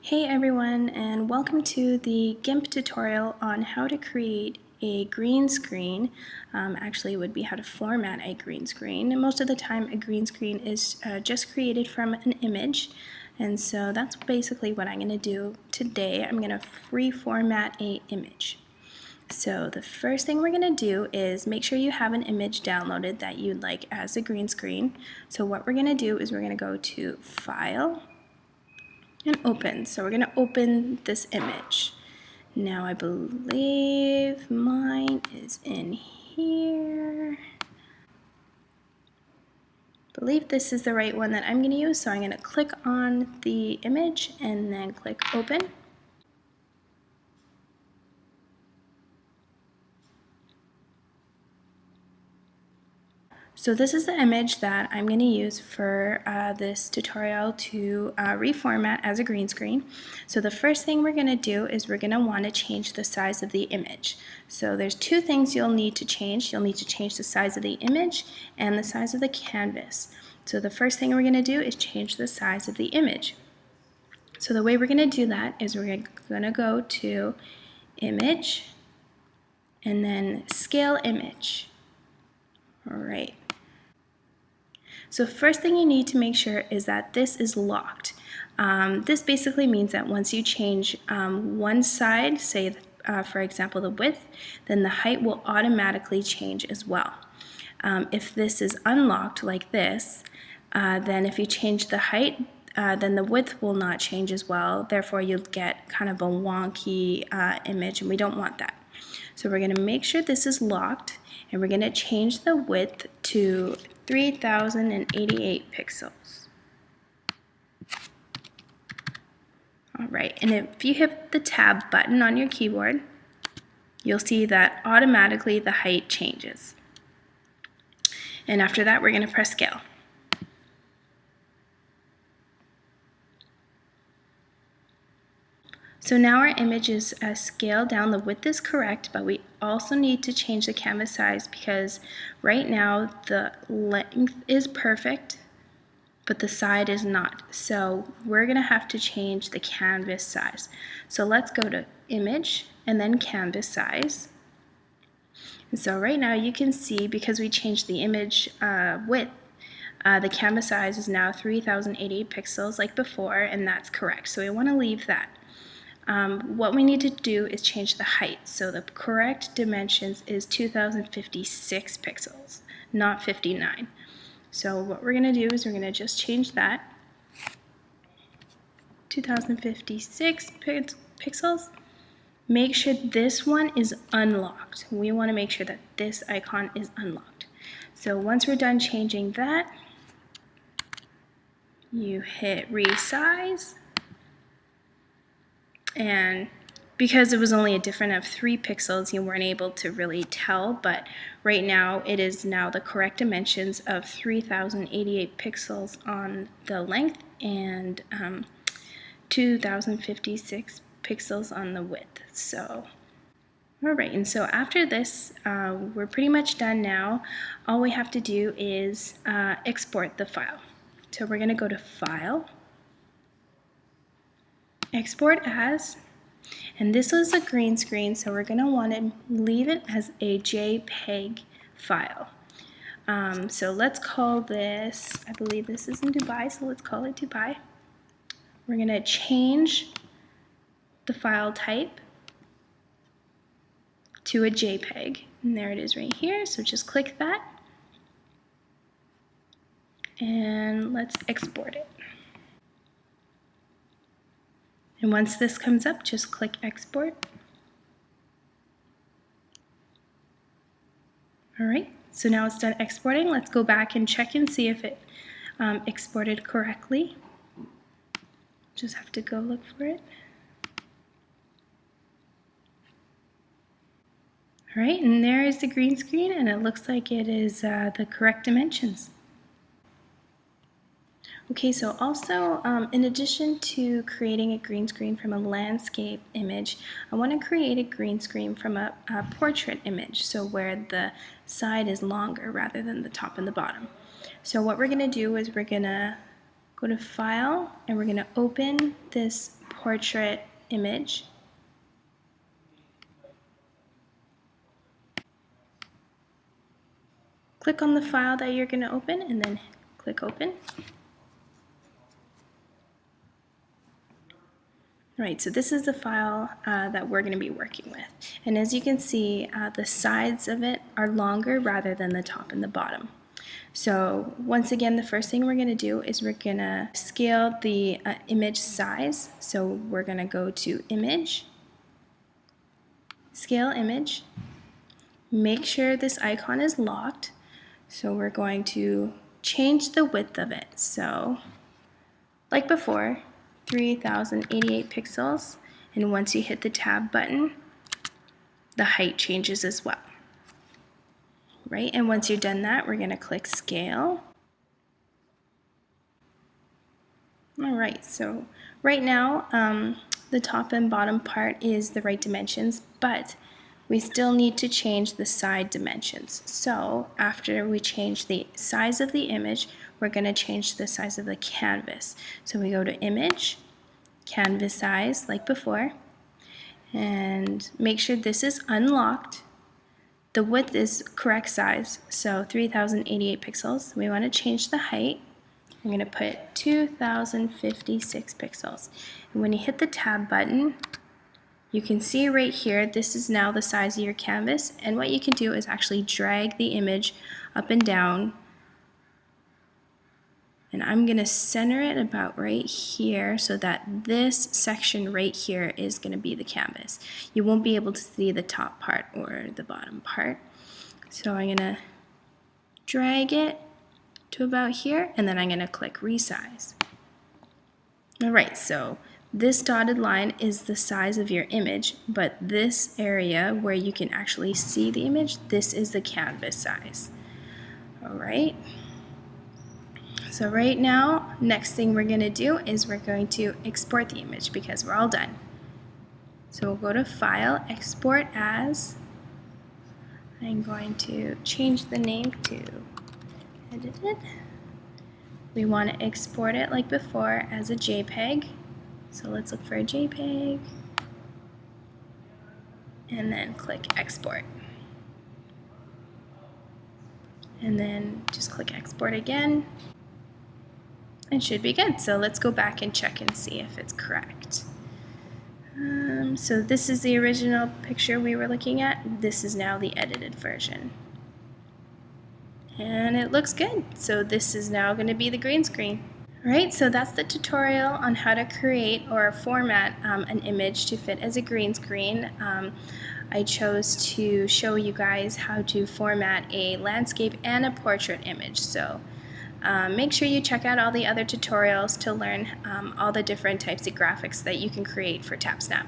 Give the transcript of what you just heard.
Hey everyone, and welcome to the GIMP tutorial on how to create a green screen. Actually, it would be how to format a green screen. And most of the time, a green screen is just created from an image. And so that's basically what I'm going to do today. I'm going to reformat an image. So the first thing we're going to do is make sure you have an image downloaded that you'd like as a green screen. So what we're going to do is we're going to go to File, and open. So we're going to open this image. Now I believe mine is in here. I believe this is the right one that I'm going to use, so I'm going to click on the image and then click open. So this is the image that I'm going to use for this tutorial to reformat as a green screen. So the first thing we're going to do is we're going to want to change the size of the image. So there's two things you'll need to change. You'll need to change the size of the image and the size of the canvas. So the first thing we're going to do is change the size of the image. So the way we're going to do that is we're going to go to Image and then Scale Image. All right. So first thing you need to make sure is that this is locked. This basically means that once you change one side, say for example the width, then the height will automatically change as well. If this is unlocked like this, then if you change the height, then the width will not change as well. Therefore you'll get kind of a wonky image, and we don't want that. So we're going to make sure this is locked, and we're going to change the width to 3088 pixels. All right, and if you hit the tab button on your keyboard, you'll see that automatically the height changes. And after that, we're going to press scale. So now our image is scaled down. The width is correct, but we also need to change the canvas size because right now the length is perfect, but the side is not. So we're going to have to change the canvas size. So let's go to Image and then Canvas Size. And so right now you can see, because we changed the image width, the canvas size is now 3088 pixels like before, and that's correct. So we want to leave that. What we need to do is change the height. So the correct dimensions is 2056 pixels, not 59. So what we're going to do is we're going to just change that. 2056 pixels. Make sure this one is unlocked. We want to make sure that this icon is unlocked. So once we're done changing that, you hit resize. And because it was only a difference of 3 pixels, you weren't able to really tell, but right now it is now the correct dimensions of 3088 pixels on the length and 2056 pixels on the width. So, all right, and so after this, we're pretty much done now. All we have to do is export the file. So we're going to go to File, Export As, and this is a green screen, so we're going to want to leave it as a JPEG file. So let's call this, I believe this is in Dubai, so let's call it Dubai. We're going to change the file type to a JPEG, and there it is right here, so just click that, and let's export it. And once this comes up, just click Export. All right, so now it's done exporting. Let's go back and check and see if it exported correctly. Just have to go look for it. All right, and there is the green screen, and it looks like it is the correct dimensions. Okay, so also, in addition to creating a green screen from a landscape image, I want to create a green screen from a portrait image, so where the side is longer rather than the top and the bottom. So what we're going to do is we're going to go to File, and we're going to open this portrait image. Click on the file that you're going to open and then click open. Alright, so this is the file that we're going to be working with. And as you can see, the sides of it are longer rather than the top and the bottom. So once again, the first thing we're going to do is we're going to scale the image size. So we're going to go to Image, Scale Image, make sure this icon is locked. So we're going to change the width of it. So like before, 3088 pixels, and once you hit the tab button, the height changes as well. Right, and once you're done that, we're going to click Scale. Alright, so right now the top and bottom part is the right dimensions, but we still need to change the side dimensions. So after we change the size of the image, we're going to change the size of the canvas. So we go to Image, Canvas Size like before, and make sure this is unlocked. The width is correct size, so 3088 pixels. We want to change the height. I'm going to put 2056 pixels. And when you hit the tab button, you can see right here, this is now the size of your canvas. And what you can do is actually drag the image up and down. And I'm going to center it about right here so that this section right here is going to be the canvas. You won't be able to see the top part or the bottom part. So I'm going to drag it to about here, and then I'm going to click Resize. Alright, so this dotted line is the size of your image, but this area where you can actually see the image, this is the canvas size. Alright. So right now, next thing we're going to do is we're going to export the image because we're all done. So we'll go to File, Export As. I'm going to change the name to Edited. We want to export it like before as a JPEG. So let's look for a JPEG. And then click Export. And then just click Export again. It should be good. So let's go back and check and see if it's correct. So this is the original picture we were looking at. This is now the edited version. And it looks good. So this is now going to be the green screen. Alright, so that's the tutorial on how to create or format an image to fit as a green screen. I chose to show you guys how to format a landscape and a portrait image. So make sure you check out all the other tutorials to learn all the different types of graphics that you can create for TapSnap.